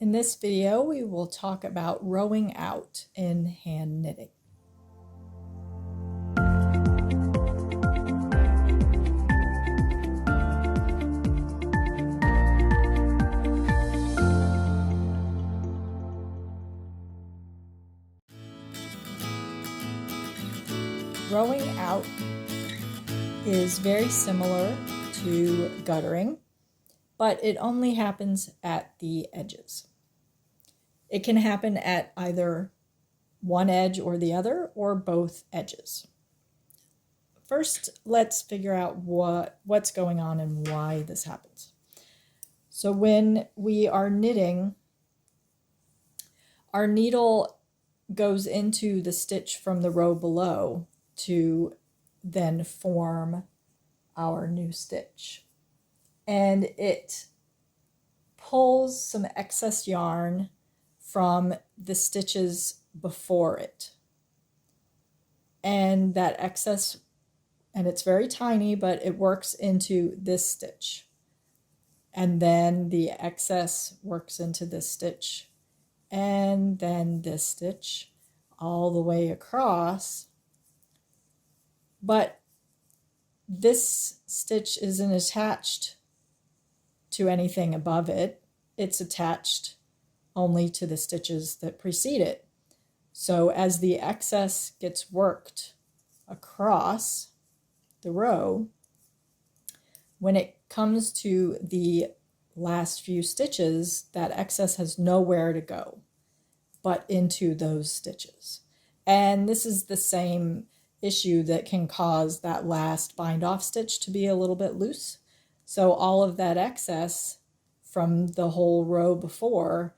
In this video, we will talk about rowing out in hand knitting. Rowing out is very similar to guttering, but it only happens at the edges. It can happen at either one edge or the other, or both edges. First, let's figure out what's going on and why this happens. So when we are knitting, our needle goes into the stitch from the row below to then form our new stitch. And it pulls some excess yarn from the stitches before it. And that excess, and it's very tiny, but it works into this stitch. And then the excess works into this stitch, and then this stitch all the way across. But this stitch isn't attached to anything above it. It's attached only to the stitches that precede it. So as the excess gets worked across the row, when it comes to the last few stitches, that excess has nowhere to go but into those stitches. And this is the same issue that can cause that last bind off stitch to be a little bit loose. So all of that excess from the whole row before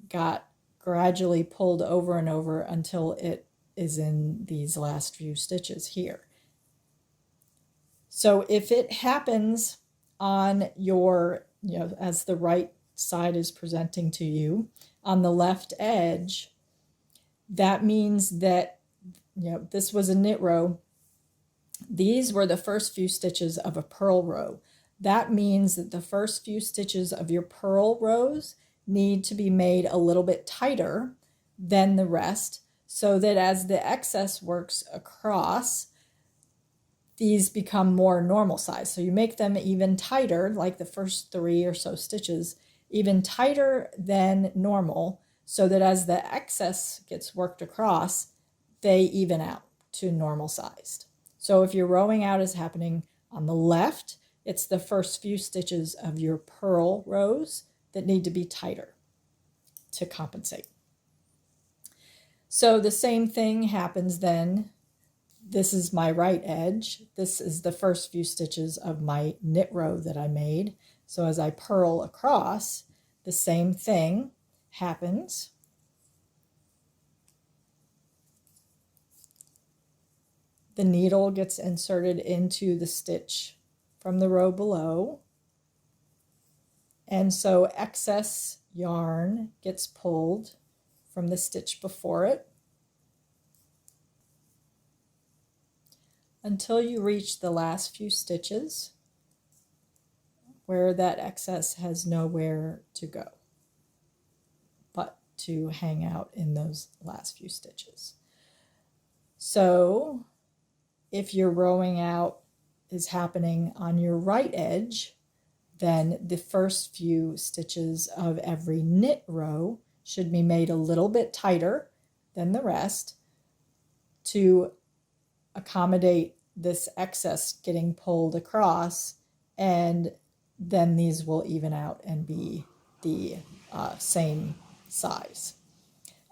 got gradually pulled over and over until it is in these last few stitches here. So if it happens on your, as the right side is presenting to you on the left edge, that means that this was a knit row. These were the first few stitches of a purl row. That means that the first few stitches of your purl rows need to be made a little bit tighter than the rest, so that as the excess works across, these become more normal size. So you make them even tighter, like the first 3 or so stitches, even tighter than normal, so that as the excess gets worked across, they even out to normal sized. So if your rowing out is happening on the left, it's the first few stitches of your purl rows that need to be tighter to compensate. So the same thing happens then. This is my right edge. This is the first few stitches of my knit row that I made. So as I purl across, the same thing happens. The needle gets inserted into the stitch from the row below. And so excess yarn gets pulled from the stitch before it until you reach the last few stitches where that excess has nowhere to go but to hang out in those last few stitches. So if your rowing out is happening on your right edge, then the first few stitches of every knit row should be made a little bit tighter than the rest to accommodate this excess getting pulled across, and then these will even out and be the same size.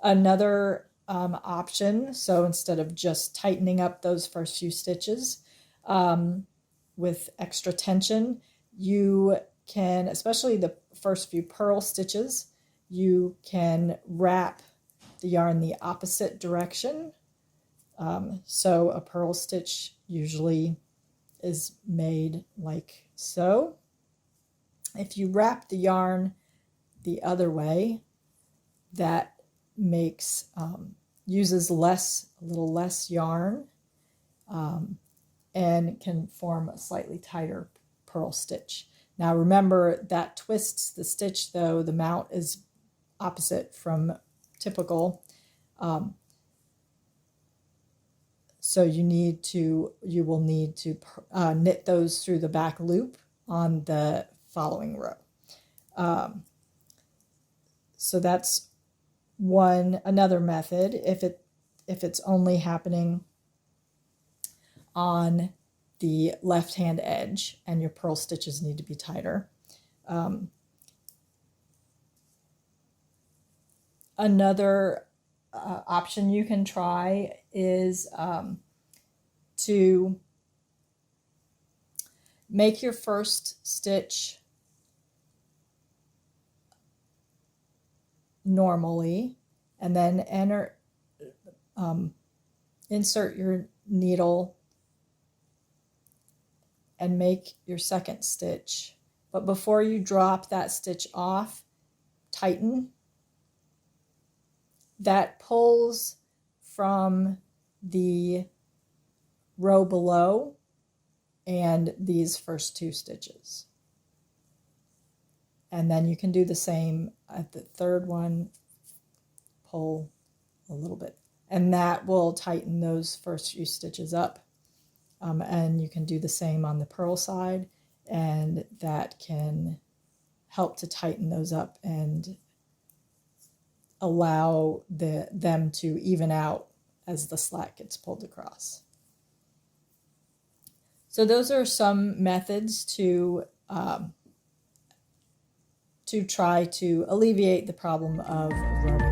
Another option, so instead of just tightening up those first few stitches with extra tension, you can, especially the first few purl stitches, you can wrap the yarn the opposite direction. So a purl stitch usually is made like so. If you wrap the yarn the other way, that makes uses a little less yarn, and can form a slightly tighter purl stitch. Now remember that twists the stitch though. The mount is opposite from typical. So you will need to knit those through the back loop on the following row. So that's another method. If it's only happening on the left hand edge and your purl stitches need to be tighter. Another option you can try is to make your first stitch normally, and then insert your needle and make your second stitch. But before you drop that stitch off, tighten. That pulls from the row below and these first two stitches. And then you can do the same at the third one, pull a little bit, and that will tighten those first few stitches up. And you can do the same on the purl side, and that can help to tighten those up and allow them to even out as the slack gets pulled across. So those are some methods to try to alleviate the problem of rowing